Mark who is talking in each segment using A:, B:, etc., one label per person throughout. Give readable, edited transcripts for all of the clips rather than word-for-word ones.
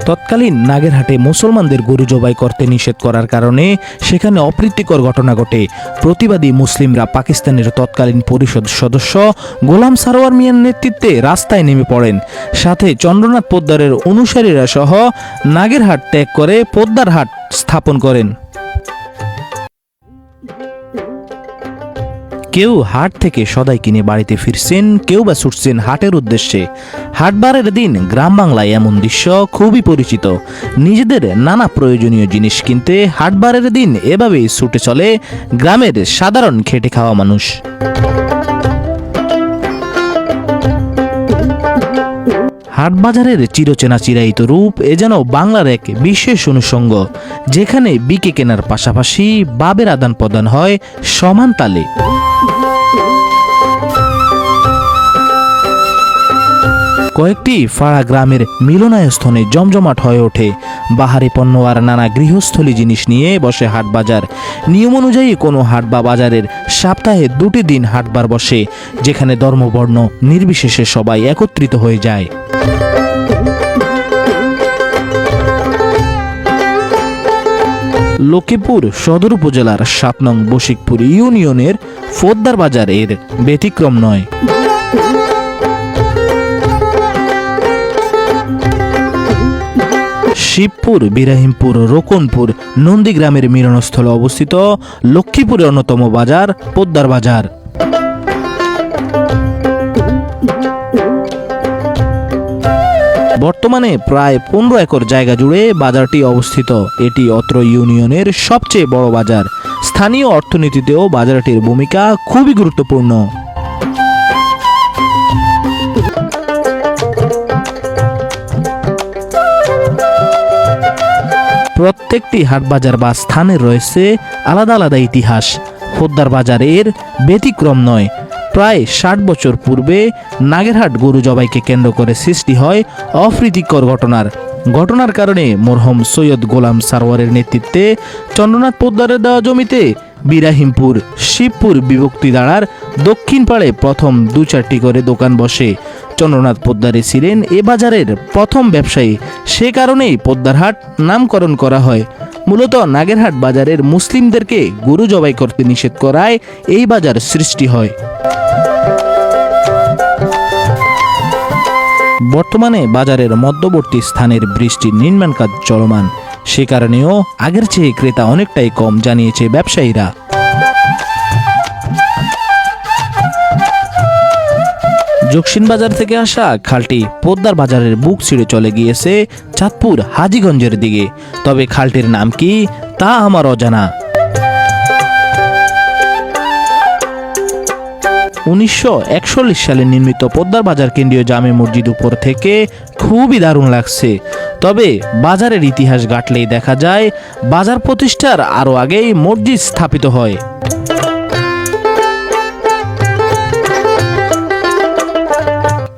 A: তৎকালীন নাগেরহাটে মুসলমানদের গরু জবাই করতে নিষেধ করার কারণে সেখানে অপ্রীতিকর ঘটনা ঘটে। প্রতিবাদী মুসলিমরা পাকিস্তানের তৎকালীন পরিষদ সদস্য গোলাম সারোয়ার মিয়ার নেতৃত্বে রাস্তায় নেমে পড়েন। সাথে চন্দ্রনাথ পোদ্দারের অনুসারীরা সহ নাগেরহাট ত্যাগ করে পোদ্দার হাট স্থাপন করেন। কেউ হাট থেকে সদাই কিনে বাড়িতে ফিরছেন, কেউ বা ছুটছেন হাটের উদ্দেশ্যে। হাটবারের দিন গ্রাম বাংলায় এমন দৃশ্য খুবই পরিচিত। নিজেদের নানা প্রয়োজনীয় জিনিস কিনতে হাটবারের দিন এভাবেই ছুটে চলে গ্রামের সাধারণ খেটে খাওয়া মানুষ। হাটবাজারের চিরচেনা চিরায়িত রূপ এ যেন বাংলার এক বিশেষ অনুষঙ্গ, যেখানে বিকে কেনার পাশাপাশি বাবের আদান প্রদান হয় সমান তালে। কয়েকটি ফাড়া গ্রামের মিলনায়স্থনে জমজমাট হয়ে ওঠে। বাহারি পণ্য আর নানা গৃহস্থলী জিনিস নিয়ে বসে হাটবাজার। নিয়ম অনুযায়ী কোনো হাট বা বাজারের সপ্তাহে 2টি দিন হাটবার বসে, যেখানে ধর্মবর্ণ নির্বিশেষে সবাই একত্রিত হয়ে যায়। লক্ষ্মীপুর সদর উপজেলার 7 নং বশিকপুর ইউনিয়নের পোদ্দার বাজার এর ব্যতিক্রম নয়। শিবপুর, বিরাহিমপুর, রোকনপুর, নন্দীগ্রামের মিলনস্থলে অবস্থিত লক্ষ্মীপুরের অন্যতম বাজার পোদ্দার বাজার। বর্তমানে প্রায় 15 একর জায়গা জুড়ে বাজারটি অবস্থিত। এটি অত্র ইউনিয়নের সবচেয়ে বড় বাজার। স্থানীয় অর্থনীতিতেও বাজারটির ভূমিকা খুবই গুরুত্বপূর্ণ। প্রত্যেকটি হাটবাজার বা স্থানের রয়েছে আলাদা আলাদা ইতিহাস। পোদ্দার বাজারের ব্যতিক্রম নয়। প্রায় 60 বছর পূর্বে নাগেরহাট গরু জবাইকে কেন্দ্র করে সৃষ্টি হয় অপ্রীতিকর ঘটনার কারণে মরহুম সৈয়দ গোলাম সারোয়ারের নেতৃত্বে চন্দ্রনাথ পোদ্দারের দেওয়া জমিতে বিরাহিমপুর, শিবপুর বিভক্তি দাঁড়ার দক্ষিণ পাড়ে প্রথম 2-4টি করে দোকান বসে। চন্দ্রনাথ পোদ্দারে ছিলেন এ বাজারের প্রথম ব্যবসায়ী। সে কারণেই পোদ্দার হাট নামকরণ করা হয়। মূলত নাগেরহাট বাজারের মুসলিমদেরকে গরু জবাই করতে নিষেধ করায় এই বাজার সৃষ্টি হয়। বর্তমানে বাজারের মধ্যবর্তী স্থানের ব্রিজটির নির্মাণ কাজ চলমান। সে কারণেও আগের চেয়ে ক্রেতা অনেকটাই কম, জানিয়েছে ব্যবসায়ীরা। জকসিন বাজার থেকে আসা খালটি পোদ্দার বাজারের বুক ছিঁড়ে চলে গিয়েছে চাঁদপুর হাজীগঞ্জের দিকে। তবে খালটির নাম কি তা আমার অজানা। 1941 সালে নির্মিত পোদ্দার বাজার কেন্দ্রীয় জামে মসজিদ উপর থেকে খুবই দারুণ লাগছে। তবে বাজারের ইতিহাস ঘাটলেই দেখা যায় বাজার প্রতিষ্ঠার আরও আগেই মসজিদ স্থাপিত হয়।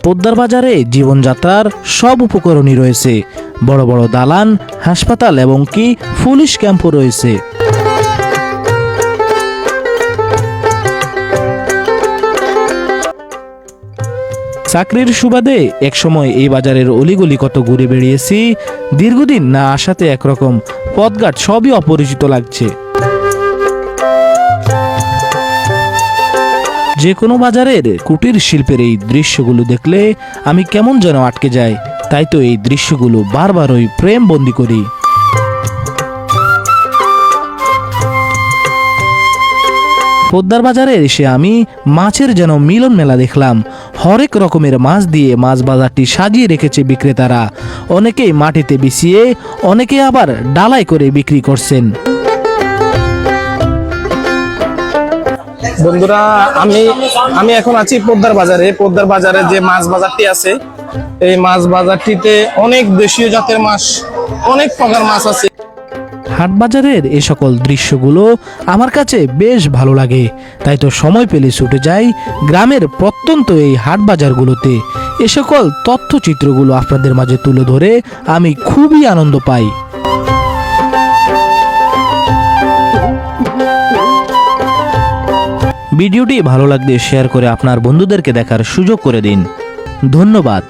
A: পোদ্দার বাজারে জীবনযাত্রার সব উপকরণই রয়েছে। বড় বড় দালান, হাসপাতাল এবং কি পুলিশ ক্যাম্পও রয়েছে। চাকরির সুবাদে একসময় এই বাজারের অলিগলি কত ঘুরে বেরিয়েছি। দীর্ঘদিন না আসাতে একরকম পথঘাট সবই অপরিচিত লাগছে। যে কোনো বাজারের কুটির শিল্পের এই দৃশ্যগুলো দেখলে আমি কেমন যেন আটকে যাই। তাই তো এই দৃশ্যগুলো বারবারই প্রেম বন্দি করি। পোদ্দার বাজারে এসে আমি মাছের যেন মিলন মেলা দেখলাম। হরেক রকমের মাছ দিয়ে মাছ বাজারটি সাজিয়ে রেখেছে বিক্রেতারা। অনেকেই মাটিতে বিছিয়ে, অনেকে আবার ডালাই করে বিক্রি করছেন।
B: বন্ধুরা, আমি এখন আছি পোদ্দার বাজারে। পোদ্দার বাজারে যে মাছ বাজারটি আছে, এই মাছ বাজারটিতে অনেক দেশীয় জাতের মাছ, অনেক প্রকার মাছ আছে।
A: হাটবাজারের এ সকল দৃশ্যগুলো আমার কাছে বেশ ভালো লাগে। তাই তো সময় পেলে ছুটে যাই গ্রামের প্রত্যন্ত এই হাটবাজারগুলোতে। এ সকল তথ্যচিত্রগুলো আপনাদের মাঝে তুলে ধরে আমি খুবই আনন্দ পাই। ভিডিওটি ভালো লাগলে শেয়ার করে আপনার বন্ধুদেরকে দেখার সুযোগ করে দিন। ধন্যবাদ।